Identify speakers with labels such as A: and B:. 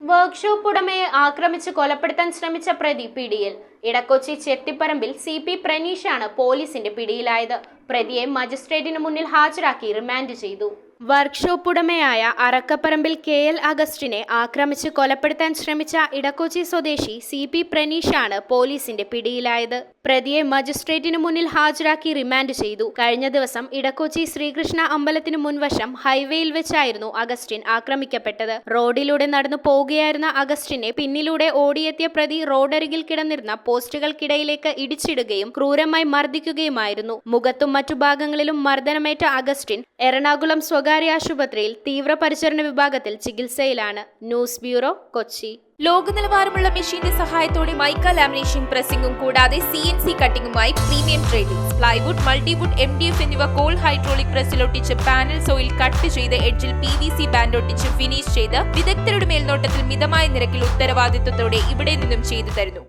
A: Workshop ഉടമയെ ആക്രമിച്ച് കൊലപ്പെടുത്താൻ ശ്രമിച്ച പ്രതി പിടിയിൽ. ഇടക്കൊച്ചി ചെത്തിപ്പറമ്പിൽ CP പ്രനീഷാണ് പോലീസിന്റെ പിടിയിലായത്. പ്രതിയെ മജിസ്ട്രേറ്റിന് മുന്നിൽ ഹാജരാക്കി റിമാൻഡ് ചെയ്തു. വർക്ക്ഷോപ്പ് ഉടമയായ അറക്കപ്പറമ്പിൽ KL അഗസ്റ്റിനെ ആക്രമിച്ച് കൊലപ്പെടുത്താൻ ശ്രമിച്ച ഇടക്കൊച്ചി സ്വദേശി CP പ്രനീഷാണ് പോലീസിന്റെ പിടിയിലായത്. പ്രതിയെ മജിസ്ട്രേറ്റിന് മുന്നിൽ ഹാജരാക്കി റിമാൻഡ് ചെയ്തു. കഴിഞ്ഞ ദിവസം ഇടക്കൊച്ചി ശ്രീകൃഷ്ണ അമ്പലത്തിന് മുൻവശം ഹൈവേയിൽ വെച്ചായിരുന്നു അഗസ്റ്റിൻ ആക്രമിക്കപ്പെട്ടത്. റോഡിലൂടെ നടന്നു പോവുകയായിരുന്ന അഗസ്റ്റിനെ പിന്നിലൂടെ ഓടിയെത്തിയ പ്രതി റോഡരികിൽ കിടന്നിരുന്ന പോസ്റ്റുകൾക്കിടയിലേക്ക് ഇടിച്ചിടുകയും ക്രൂരമായി മർദ്ദിക്കുകയുമായിരുന്നു. മുഖത്തും മറ്റു ഭാഗങ്ങളിലും മർദ്ദനമേറ്റ അഗസ്റ്റിൻ എറണാകുളം സ്വകാര്യ ആശുപത്രിയിൽ തീവ്രപരിചരണ വിഭാഗത്തിൽ ചികിത്സയിലാണ്. News bureau, Kochi.
B: ലോക നിലവാരമുള്ള മെഷീന്റെ സഹായത്തോടെ മൈക്ക ലാമിനേഷൻ പ്രസിംഗും കൂടാതെ CNC കട്ടിംഗുമായി premium trading, plywood, multiwood, MDF എന്നിവ കോൾ ഹൈഡ്രോളിക് പ്രസ്സിലൊട്ടിച്ച് പാനൽ സോയിൽ കട്ട് ചെയ്ത് എഡ്ജിൽ PVC ബാൻഡ് ഒട്ടിച്ച് ഫിനിഷ് ചെയ്ത് വിദഗ്ധരുടെ മേൽനോട്ടത്തിൽ മിതമായ നിരക്കിൽ ഉത്തരവാദിത്വത്തോടെ ഇവിടെ നിന്നും ചെയ്തു തരുന്നു.